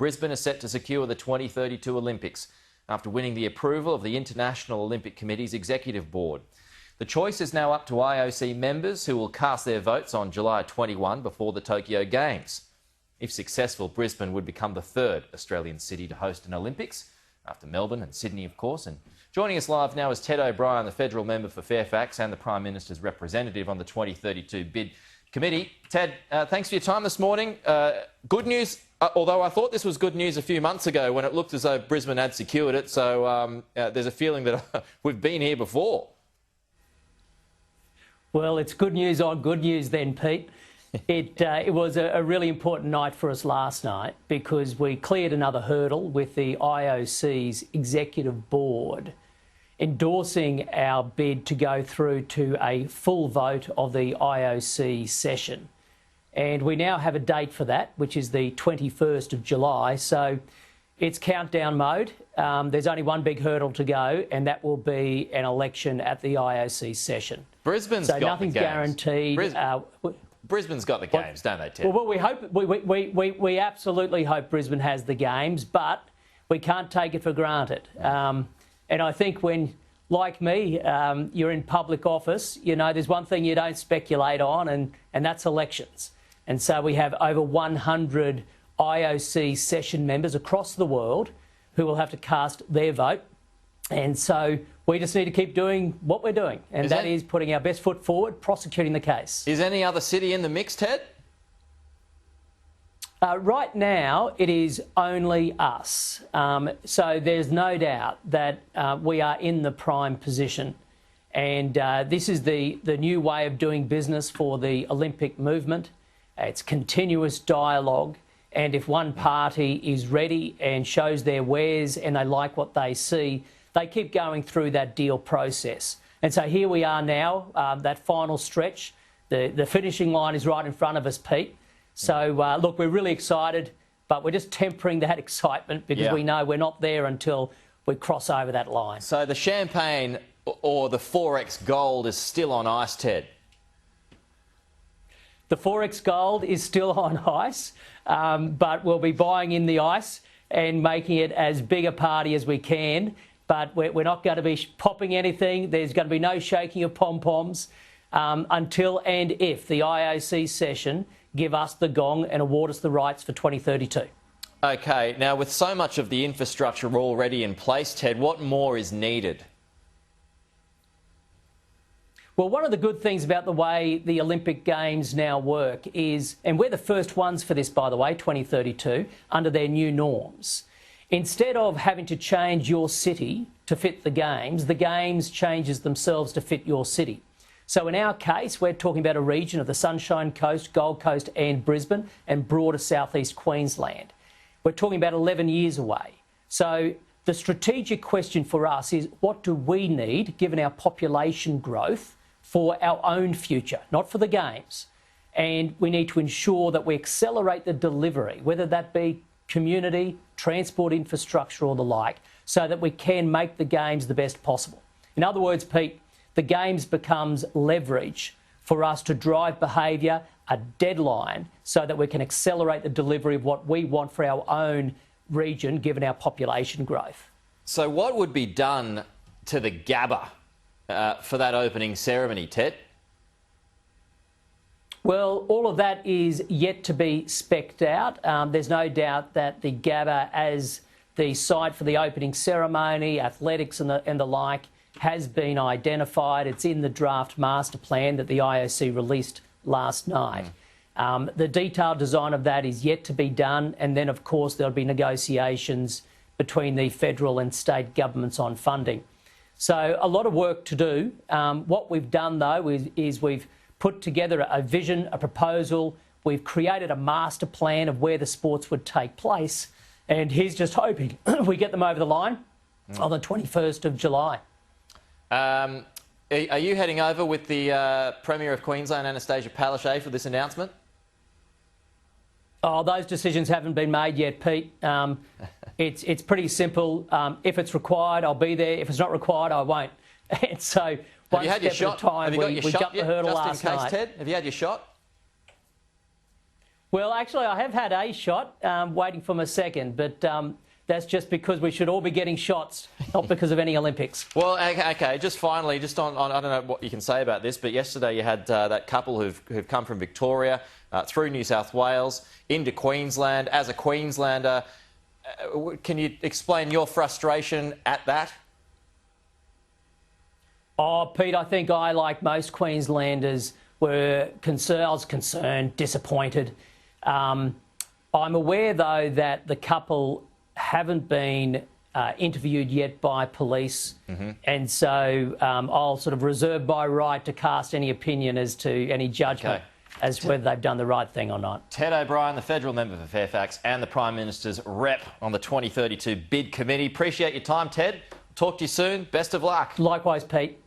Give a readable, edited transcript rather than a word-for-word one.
Brisbane is set to secure the 2032 Olympics after winning the approval of the International Olympic Committee's Executive Board. The choice is now up to IOC members, who will cast their votes on July 21 before the Tokyo Games. If successful, Brisbane would become the third Australian city to host an Olympics, after Melbourne and Sydney, of course. And joining us live now is Ted O'Brien, the federal member for Fairfax and the Prime Minister's representative on the 2032 bid committee. Ted, thanks for your time this morning. Good news, although I thought this was good news a few months ago when it looked as though Brisbane had secured it. So there's a feeling that we've been here before. Well, it's good news on good news then, Pete. It was a really important night for us last night because we cleared another hurdle with the IOC's Executive Board endorsing our bid to go through to a full vote of the IOC session. And we now have a date for that, which is the 21st of July. So it's countdown mode. There's only one big hurdle to go, and that will be an election at the IOC session. Brisbane's so got nothing's the games. Guaranteed. Brisbane's got the games, don't they, Ted? Well, we hope we absolutely hope Brisbane has the games, but we can't take it for granted. And I think when, like me, you're in public office, you know, there's one thing you don't speculate on, and that's elections. And so we have over 100 IOC session members across the world who will have to cast their vote. And so we just need to keep doing what we're doing, and that is putting our best foot forward, prosecuting the case. Is any other city in the mix, Ted? Right now, it is only us. So there's no doubt that we are in the prime position. And this is the new way of doing business for the Olympic movement. It's continuous dialogue. And if one party is ready and shows their wares and they like what they see, they keep going through that deal process. And so here we are now, that final stretch. The finishing line is right in front of us, Pete. So, look, we're really excited, but we're just tempering that excitement because we know we're not there until we cross over that line. So the champagne or the 4X gold is still on ice, Ted? The 4X gold is still on ice, but we'll be buying in the ice and making it as big a party as we can. But we're not going to be popping anything. There's going to be no shaking of pom-poms until and if the IOC session give us the gong and award us the rights for 2032. OK, now with so much of the infrastructure already in place, Ted, what more is needed? Well, one of the good things about the way the Olympic Games now work is, and we're the first ones for this, by the way, 2032, under their new norms. Instead of having to change your city to fit the Games changes themselves to fit your city. So in our case, we're talking about a region of the Sunshine Coast, Gold Coast and Brisbane and broader South East Queensland. We're talking about 11 years away. So the strategic question for us is, what do we need, given our population growth, for our own future, not for the Games? And we need to ensure that we accelerate the delivery, whether that be community, transport infrastructure or the like, so that we can make the Games the best possible. In other words, Pete, the Games becomes leverage for us to drive behaviour, a deadline, so that we can accelerate the delivery of what we want for our own region, given our population growth. So what would be done to the Gabba for that opening ceremony, Ted? Well, all of that is yet to be specced out. There's no doubt that the Gabba, as the site for the opening ceremony, athletics and the like, has been identified. It's in the draft master plan that the IOC released last night. The detailed design of that is yet to be done, and then, of course, there'll be negotiations between the federal and state governments on funding. So a lot of work to do. What we've done, though, is we've put together a vision, a proposal. We've created a master plan of where the sports would take place, and here's just hoping we get them over the line on the 21st of July. Are you heading over with the Premier of Queensland, Anastasia Palaszczuk, for this announcement? Oh, those decisions haven't been made yet, Pete. It's pretty simple. If it's required, I'll be there. If it's not required, I won't. And so one step at a time, we jumped the hurdle last night. Ted? Have you had your shot? Well, actually, I have had a shot, waiting for my second, but that's just because we should all be getting shots, not because of any Olympics. Well, OK, just finally, just on I don't know what you can say about this, but yesterday you had that couple who've come from Victoria through New South Wales into Queensland. As a Queenslander, can you explain your frustration at that? Oh, Pete, I think I, like most Queenslanders, were concerned. I was concerned, disappointed. I'm aware, though, that the couple haven't been interviewed yet by police, and so I'll sort of reserve my right to cast any opinion as to any judgment as to whether they've done the right thing or not. Ted O'Brien, the federal member for Fairfax and the Prime Minister's rep on the 2032 bid committee. Appreciate your time, Ted. Talk to you soon. Best of luck. Likewise, Pete.